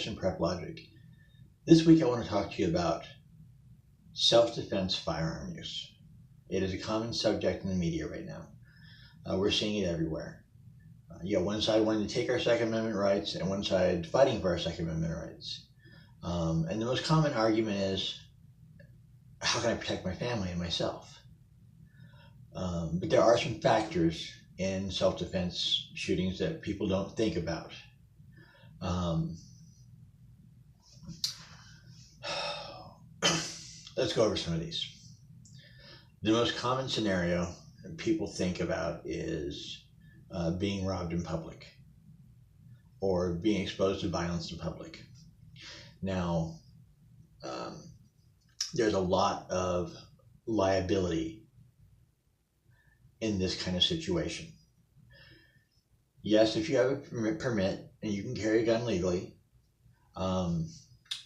Question Prep Logic. This week I want to talk to you about self-defense firearm use. It is a common subject in the media right now. We're seeing it everywhere. You got one side wanting to take our Second Amendment rights and one side fighting for our Second Amendment rights. And the most common argument is, how can I protect my family and myself? But there are some factors in self-defense shootings that people don't think about. Let's go over some of these. The most common scenario people think about is being robbed in public or being exposed to violence in public. Now, there's a lot of liability in this kind of situation. Yes, if you have a permit and you can carry a gun legally,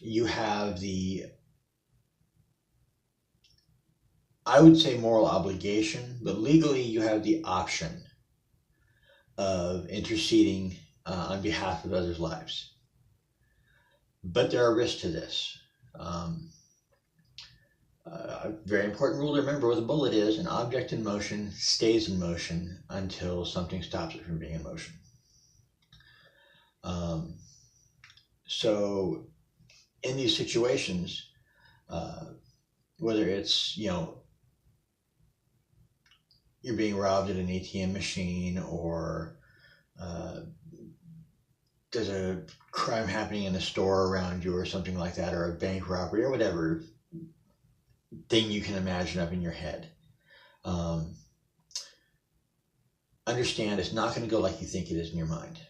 you have the, I would say, moral obligation, but legally you have the option of interceding on behalf of others' lives. But there are risks to this. A very important rule to remember with a bullet is an object in motion stays in motion until something stops it from being in motion. So in these situations, whether it's, you're being robbed at an ATM machine, or there's a crime happening in a store around you or something like that, or a bank robbery, or whatever thing you can imagine up in your head. Understand it's not going to go like you think it is in your mind.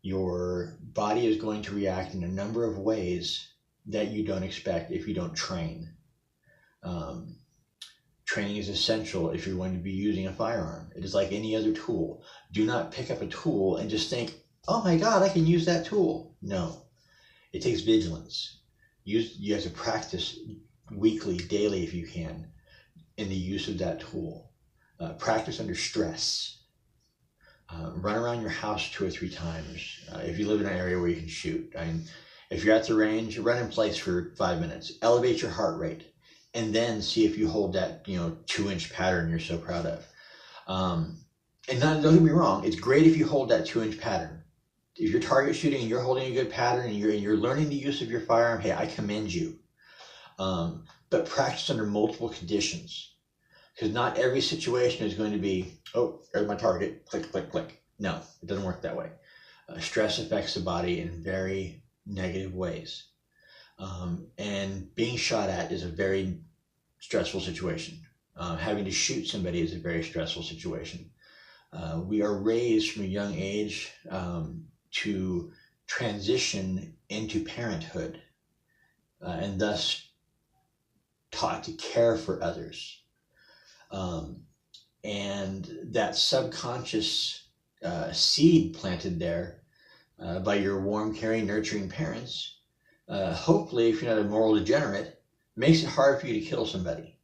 Your body is going to react in a number of ways that you don't expect if you don't train. Training is essential if you're going to be using a firearm. It is like any other tool. Do not pick up a tool and just think, oh my God, I can use that tool. No, it takes vigilance. You have to practice weekly, daily if you can, in the use of that tool. Practice under stress. Run around your house 2 or 3 times. If you live in an area where you can shoot. If you're at the range, run in place for 5 minutes. Elevate your heart rate. And then see if you hold that 2-inch pattern you're so proud of. And don't get me wrong, it's great if you hold that 2-inch pattern. If you're target shooting and you're holding a good pattern and you're learning the use of your firearm, hey, I commend you. But practice under multiple conditions. Because not every situation is going to be, oh, there's my target, click, click, click. No, it doesn't work that way. Stress affects the body in very negative ways. And being shot at is a very stressful situation. Having to shoot somebody is a very stressful situation. We are raised from a young age to transition into parenthood, and thus taught to care for others. And that subconscious seed planted there by your warm, caring, nurturing parents, hopefully, if you're not a moral degenerate, makes it hard for you to kill somebody.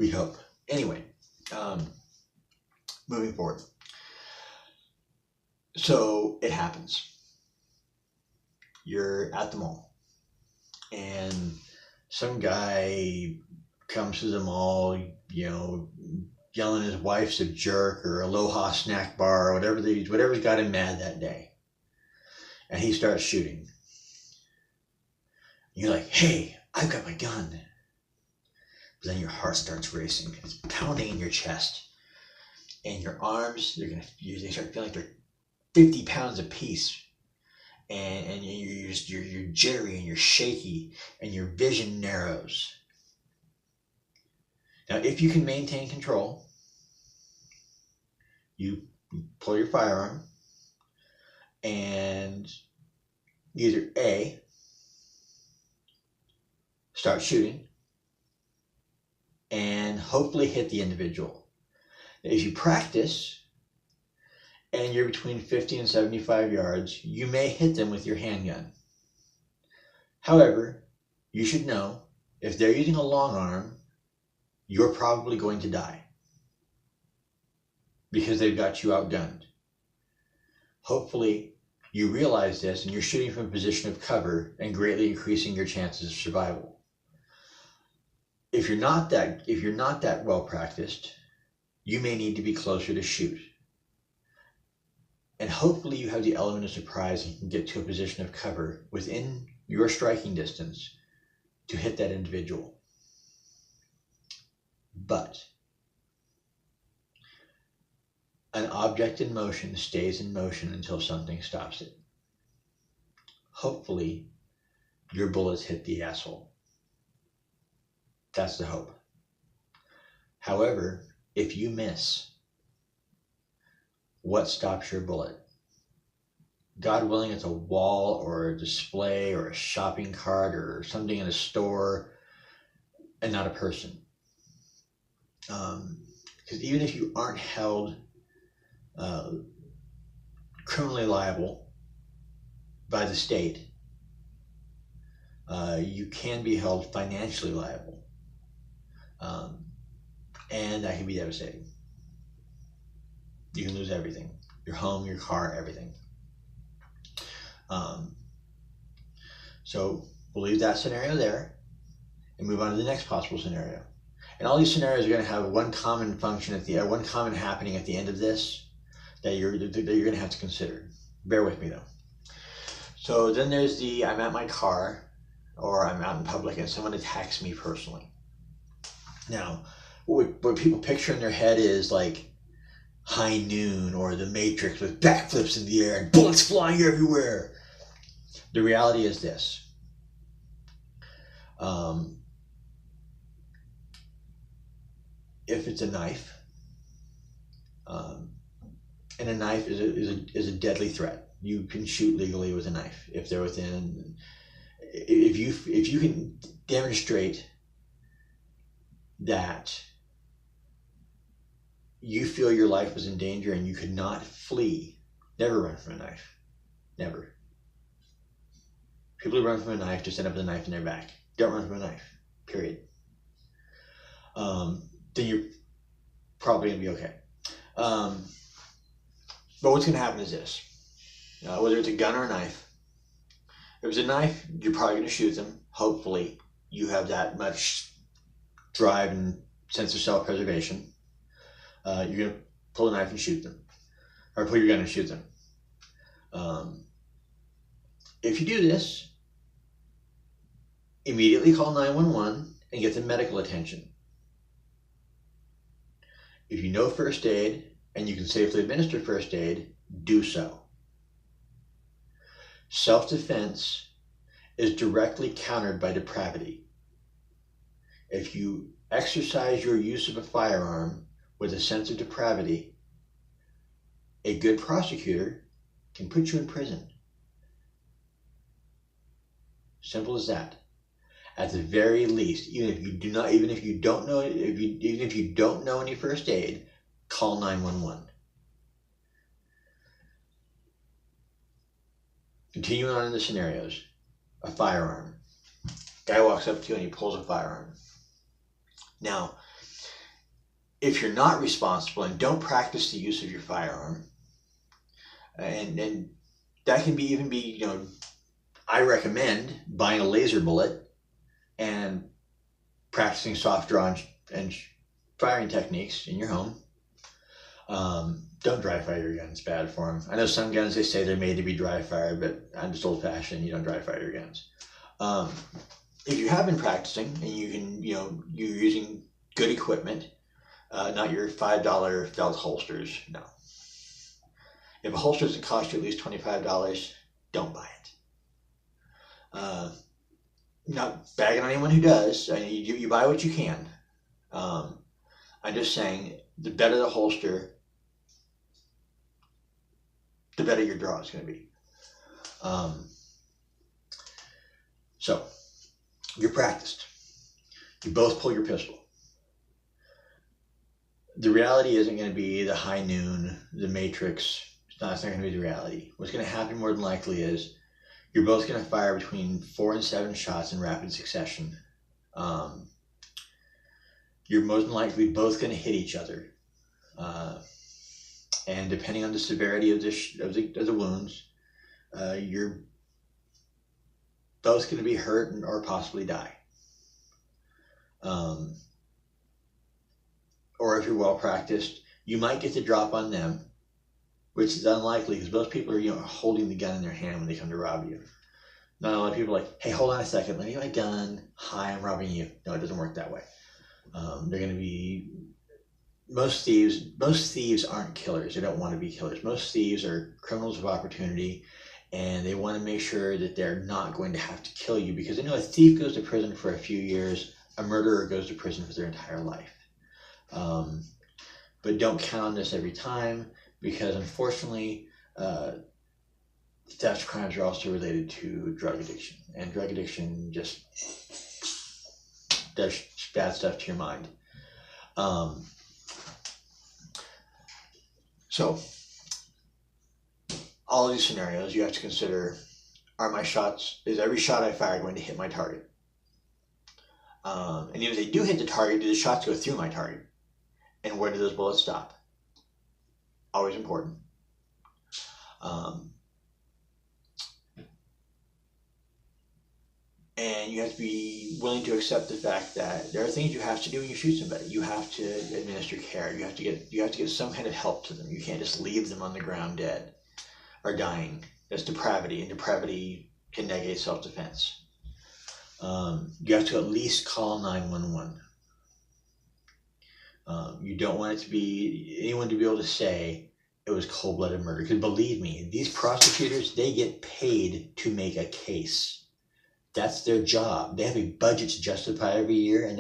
We hope. Anyway, moving forward. So it happens. You're at the mall, and some guy comes to the mall, yelling his wife's a jerk, or Aloha snack bar, or whatever's got him mad that day. And he starts shooting. You're like, hey, I've got my gun. But then your heart starts racing. It's pounding in your chest. And your arms, they start feeling like they're 50 pounds apiece. And you're jittery and you're shaky and your vision narrows. Now, if you can maintain control, you pull your firearm and either A, start shooting and hopefully hit the individual. If you practice and you're between 50 and 75 yards, you may hit them with your handgun. However, you should know if they're using a long arm, you're probably going to die because they've got you outgunned. Hopefully, You realize this and you're shooting from a position of cover and greatly increasing your chances of survival. If you're not that well practiced, you may need to be closer to shoot. And hopefully you have the element of surprise and can get to a position of cover within your striking distance to hit that individual. But an object in motion stays in motion until something stops it. Hopefully, your bullets hit the asshole. That's the hope. However, if you miss, what stops your bullet? God willing, it's a wall or a display or a shopping cart or something in a store, and not a person. Because even if you aren't held criminally liable by the state, you can be held financially liable. And that can be devastating. You can lose everything. Your home, your car, everything. So we'll leave that scenario there and move on to the next possible scenario. And all these scenarios are going to have one common function one common happening at the end of this that you're going to have to consider. Bear with me though. So then there's I'm at my car or I'm out in public and someone attacks me personally. Now, what people picture in their head is like High Noon or The Matrix with backflips in the air and bullets flying everywhere. The reality is this. If it's a knife, and a knife is a deadly threat. You can shoot legally with a knife if they're within. If you can demonstrate that you feel your life was in danger and you could not flee, never run from a knife. Never. People who run from a knife just end up with a knife in their back. Don't run from a knife. Period. Then you're probably going to be okay. But what's going to happen is this. Whether it's a gun or a knife. If it's a knife, you're probably going to shoot them. Hopefully, you have that much drive and sense of self-preservation. You're going to pull a knife and shoot them. Or pull your gun and shoot them. If you do this, immediately call 911 and get the medical attention. If you know first aid and you can safely administer first aid, do so. Self-defense is directly countered by depravity. If you exercise your use of a firearm with a sense of depravity, a good prosecutor can put you in prison. Simple as that. At the very least, even if you don't know any first aid, call 911. Continuing on in the scenarios, a firearm. Guy walks up to you and he pulls a firearm. Now, if you're not responsible and don't practice the use of your firearm, and that can even be, I recommend buying a laser bullet and practicing soft draw and firing techniques in your home. Don't dry fire your guns, bad for them. I know some guns, they say they're made to be dry fired, but I'm just old fashioned. You don't dry fire your guns. If you have been practicing and you can, you're using good equipment, not your $5 felt holsters, no. If a holster doesn't cost you at least $25, don't buy it. Not bagging on anyone who does. I mean, you buy what you can. I'm just saying, the better the holster, the better your draw is going to be. So, you're practiced. You both pull your pistol. The reality isn't going to be the High Noon, the Matrix. It's not going to be the reality. What's going to happen more than likely is you're both going to fire between 4 and 7 shots in rapid succession. You're most than likely both going to hit each other. And depending on the severity of the wounds, you're both going to be hurt or possibly die. Or if you're well practiced, you might get the drop on them, which is unlikely because most people are holding the gun in their hand when they come to rob you. Not a lot of people are like, hey, hold on a second, let me get my gun. Hi, I'm robbing you. No, it doesn't work that way. They're going to be most thieves aren't killers. They don't want to be killers. Most thieves are criminals of opportunity, and they want to make sure that they're not going to have to kill you, because they know a thief goes to prison for a few years, a murderer goes to prison for their entire life. But don't count on this every time, because unfortunately, theft crimes are also related to drug addiction, and drug addiction just does bad stuff to your mind. So all of these scenarios, you have to consider, is every shot I fire going to hit my target? And even if they do hit the target, do the shots go through my target? And where do those bullets stop? Always important. And you have to be willing to accept the fact that there are things you have to do when you shoot somebody. You have to administer care. You have to get some kind of help to them. You can't just leave them on the ground dead or dying. That's depravity, and depravity can negate self-defense. You have to at least call 911. You don't want anyone to be able to say it was cold-blooded murder. Because believe me, these prosecutors, they get paid to make a case. That's their job. They have a budget to justify every year, and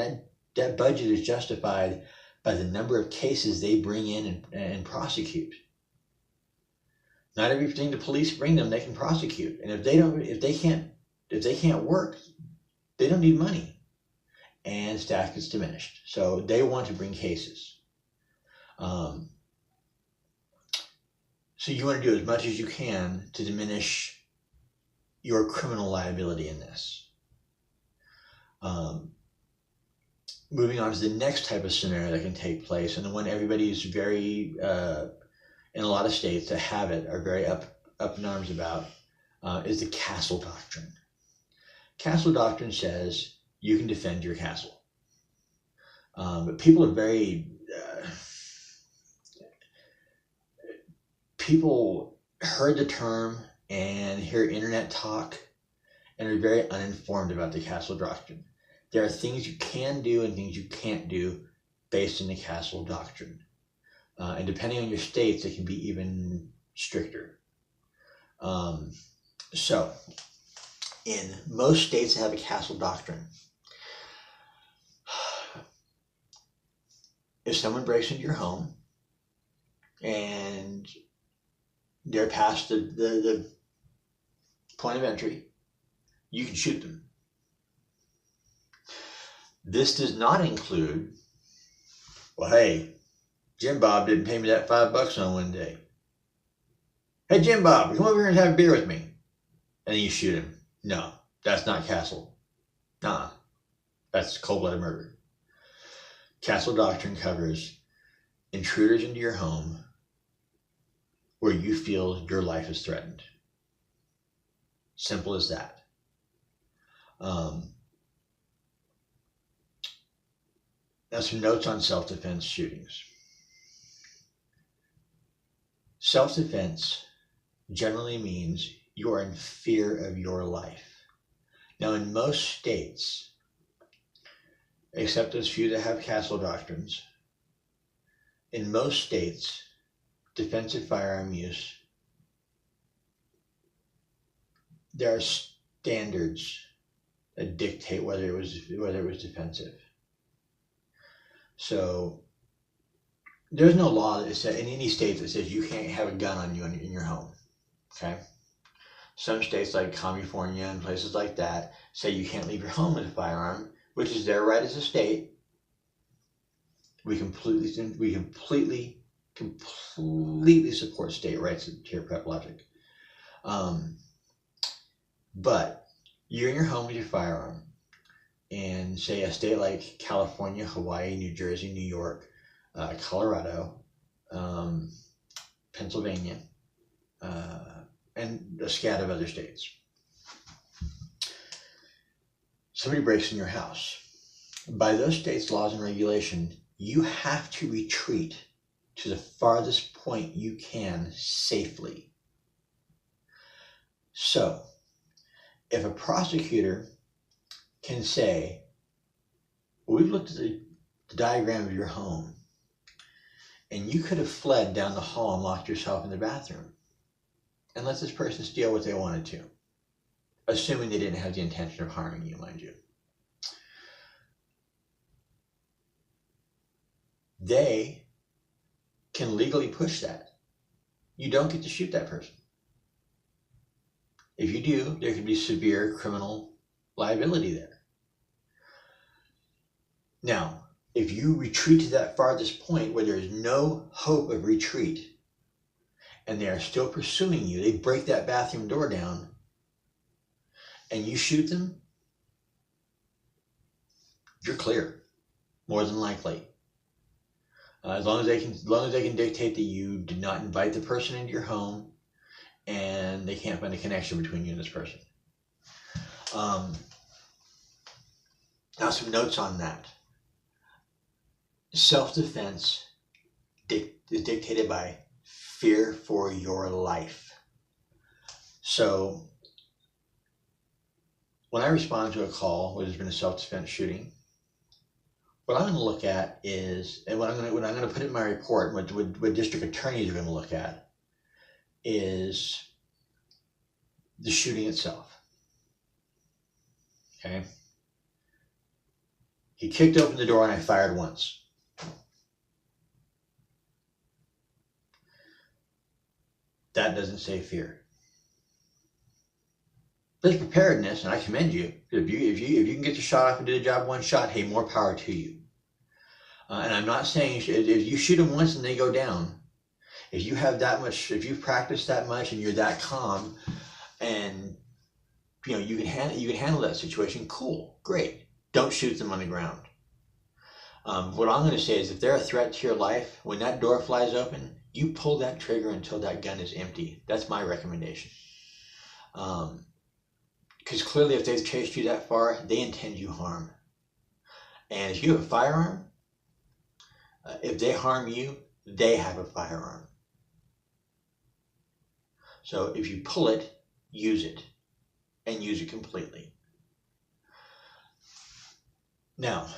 that budget is justified by the number of cases they bring in and prosecute. Not everything the police bring them, they can prosecute. And if they can't work, they don't need money, and staff gets diminished. So they want to bring cases. So you want to do as much as you can to diminish your criminal liability in this. Moving on to the next type of scenario that can take place, and the one everybody's very, in a lot of states that have it, are very up in arms about, is the castle doctrine. Castle doctrine says you can defend your castle. But people are people heard the term and hear internet talk and are very uninformed about the castle doctrine. There are things you can do and things you can't do based on the castle doctrine. And depending on your states, it can be even stricter. So, in most states that have a castle doctrine, if someone breaks into your home and they're past the point of entry, you can shoot them. This does not include, well, hey, Jim Bob didn't pay me that $5 on one day. Hey, Jim Bob, come over here and have a beer with me. And then you shoot him. No, that's not castle. Nah, that's cold-blooded murder. Castle doctrine covers intruders into your home where you feel your life is threatened. Simple as that. Now some notes on self-defense shootings. Self-defense generally means you are in fear of your life. Now in most states, except those few that have castle doctrines, in most states, defensive firearm use, there are standards that dictate whether it was defensive. So there's no law that says, in any state, that says you can't have a gun on you in your home. Okay. Some states like California and places like that say you can't leave your home with a firearm, which is their right as a state. We completely support state rights to your prep logic. But you're in your home with your firearm, and say a state like California, Hawaii, New Jersey, New York, Colorado, Pennsylvania, and a scat of other states. Somebody breaks in your house. By those states' laws and regulation, you have to retreat to the farthest point you can safely. So, if a prosecutor can say, well, we've looked at the diagram of your home, and you could have fled down the hall and locked yourself in the bathroom and let this person steal what they wanted to, assuming they didn't have the intention of harming you, mind you. They can legally push that. You don't get to shoot that person. If you do, there could be severe criminal liability there. Now, if you retreat to that farthest point where there is no hope of retreat, and they are still pursuing you, they break that bathroom door down, and you shoot them, you're clear, more than likely. As long as they can dictate that you did not invite the person into your home, and they can't find a connection between you and this person. Now, some notes on that. Self-defense is dictated by fear for your life. So, when I respond to a call where there's been a self-defense shooting, what I'm going to look at is, and what I'm going to put in my report, what district attorneys are going to look at, is the shooting itself. Okay? He kicked open the door and I fired once. That doesn't say fear. There's preparedness, and I commend you. If you can get the shot off and do the job one shot, hey, more power to you. And I'm not saying if you shoot them once and they go down, if you have that much, if you've practiced that much and you're that calm, and you can handle that situation, cool, great. Don't shoot them on the ground. What I'm going to say is, if they're a threat to your life, when that door flies open, you pull that trigger until that gun is empty. That's my recommendation. Because clearly, if they've chased you that far, they intend you harm. And if you have a firearm, if they harm you, they have a firearm. So if you pull it, use it, and use it completely. Now,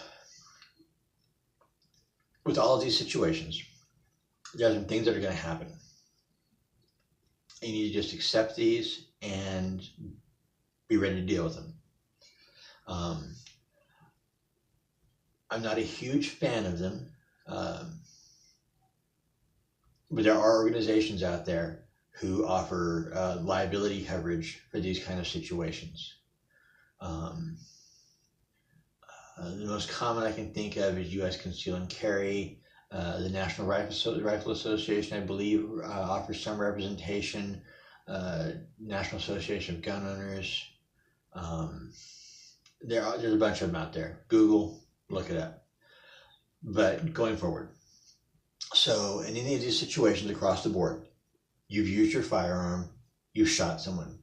with all of these situations, there are some things that are going to happen. You need to just accept these and be ready to deal with them. I'm not a huge fan of them, but there are organizations out there who offer liability coverage for these kind of situations. The most common I can think of is U.S. Conceal and Carry. The National Rifle Association, I believe, offers some representation. National Association of Gun Owners. There's a bunch of them out there. Google, look it up. But going forward, so in any of these situations across the board, you've used your firearm, you've shot someone.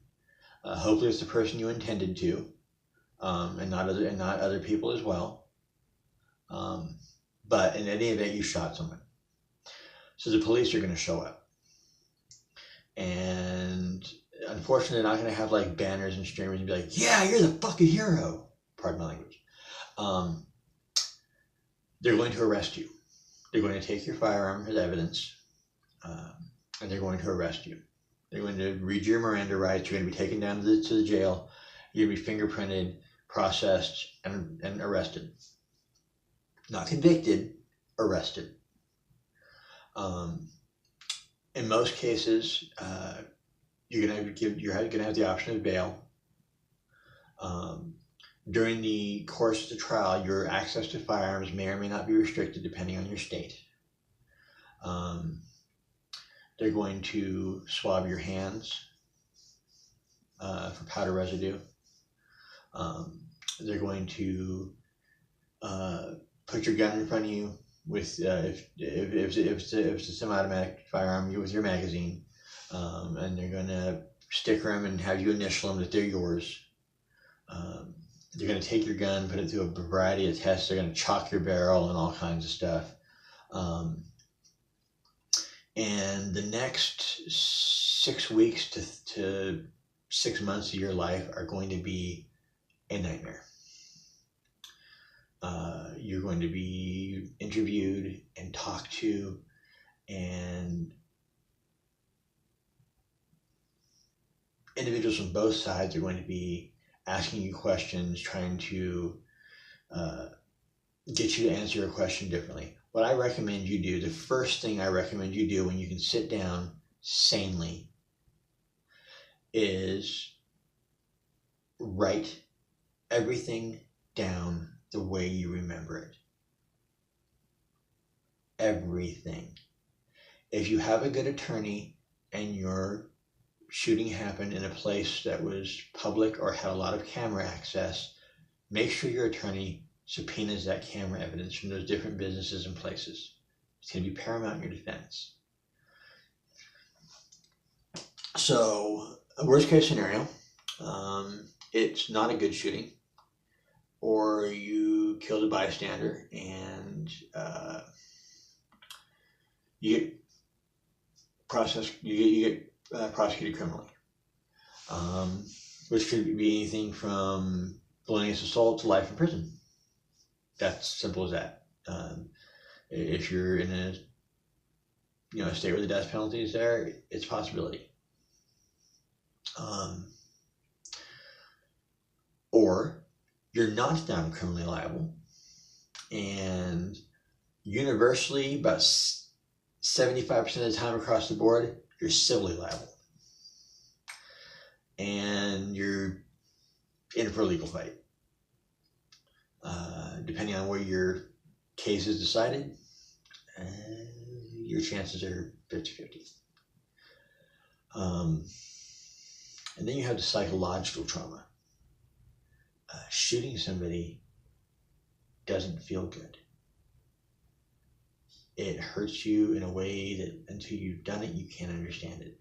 Hopefully it's the person you intended to, and not other people as well. But in any event, you shot someone. So the police are going to show up. And unfortunately, they're not going to have like banners and streamers and be like, yeah, you're the fucking hero. Pardon my language. They're going to arrest you. They're going to take your firearm as evidence, and they're going to arrest you. They're going to read your Miranda rights. You're going to be taken down to the jail. You're going to be fingerprinted, processed, and arrested. Not convicted, arrested. In most cases, you're going to have the option of bail. During the course of the trial, your access to firearms may or may not be restricted depending on your state. They're going to swab your hands for powder residue. They're going to put your gun in front of you with if it's a semi-automatic firearm, with your magazine, and they're going to sticker them and have you initial them that they're yours. They're going to take your gun, put it through a variety of tests. They're going to chalk your barrel and all kinds of stuff. And the next 6 weeks to 6 months of your life are going to be a nightmare. You're going to be interviewed and talked to, and individuals from both sides are going to be asking you questions, trying to get you to answer a question differently. What I recommend you do, the first thing I recommend you do when you can sit down sanely, is write everything down the way you remember it. Everything. If you have a good attorney and your shooting happened in a place that was public or had a lot of camera access, make sure your attorney subpoenas that camera evidence from those different businesses and places. It's going to be paramount in your defense. So, worst case scenario, it's not a good shooting, or you killed a bystander and you get prosecuted criminally, which could be anything from felonious assault to life in prison. That's simple as that. If you're in a state where the death penalty is there, it's a possibility. Or you're not found criminally liable, and universally, about 75% of the time across the board, you're civilly liable, and you're in for a legal fight. Depending on where your case is decided, your chances are 50-50. And then you have the psychological trauma. Shooting somebody doesn't feel good. It hurts you in a way that until you've done it, you can't understand it.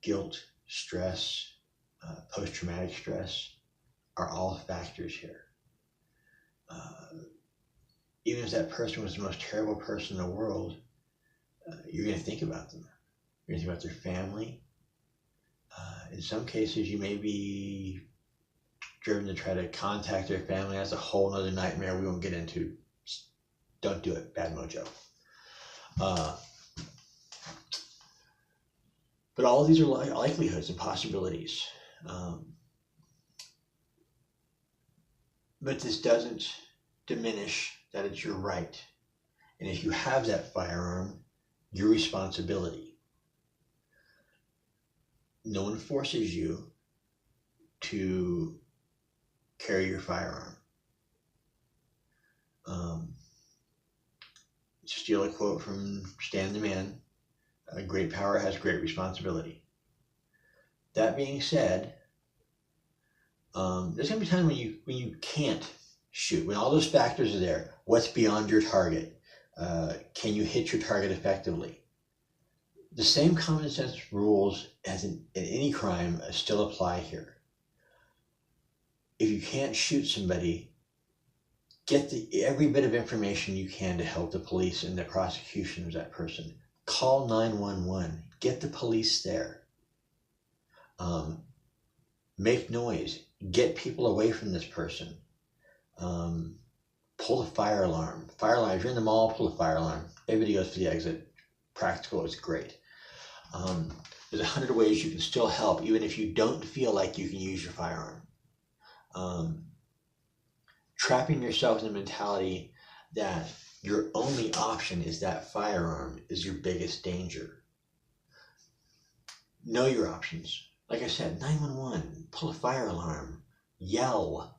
Guilt, stress, post-traumatic stress are all factors here. Even if that person was the most terrible person in the world, you're going to think about them. You're going to think about their family. In some cases, you may be driven to try to contact their family. That's a whole other nightmare we won't get into. Just don't do it. Bad mojo. But all of these are likelihoods and possibilities. But this doesn't diminish that it's your right. And if you have that firearm, your responsibility. No one forces you to carry your firearm. To steal a quote from Stan the Man, great power has great responsibility. That being said, there's going to be times when you can't shoot, when all those factors are there. What's beyond your target? Can you hit your target effectively? The same common sense rules as in any crime still apply here. If you can't shoot somebody, get every bit of information you can to help the police in the prosecution of that person. Call 911. Get the police there. Make noise. Get people away from this person. Pull the fire alarm. Fire alarm. If you're in the mall, pull the fire alarm. Everybody goes to the exit. Practical. It's great. There's 100 ways you can still help, even if you don't feel like you can use your firearm. Trapping yourself in the mentality that your only option is that firearm is your biggest danger. Know your options. Like I said, 911, pull a fire alarm, yell.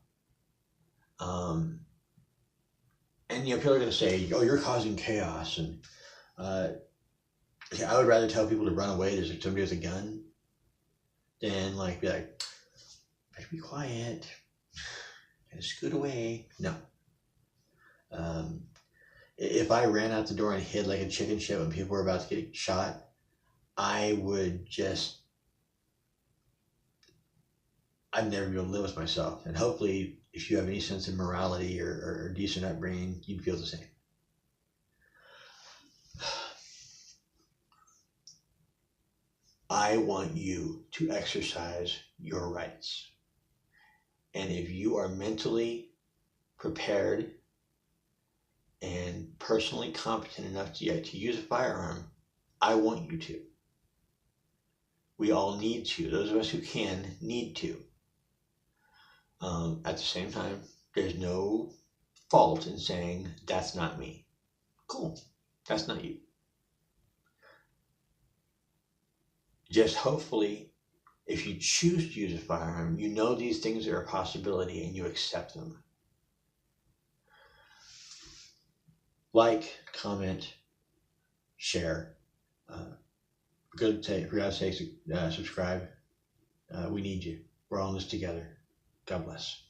And people are going to say, "Oh, you're causing chaos." And I would rather tell people to run away. There's somebody with a gun, than be like, "Better be quiet and scoot away." No. If I ran out the door and hid like a chicken shit when people were about to get shot, I'd never be able to live with myself. And hopefully, if you have any sense of morality or decent upbringing, you'd feel the same. I want you to exercise your rights. And if you are mentally prepared and personally competent enough to use a firearm, I want you to. We all need to. Those of us who can need to. At the same time, there's no fault in saying, that's not me. Cool. That's not you. Just hopefully, if you choose to use a firearm, you know these things are a possibility and you accept them. Like, comment, share. For God's sake, subscribe. We need you. We're all in this together. God bless.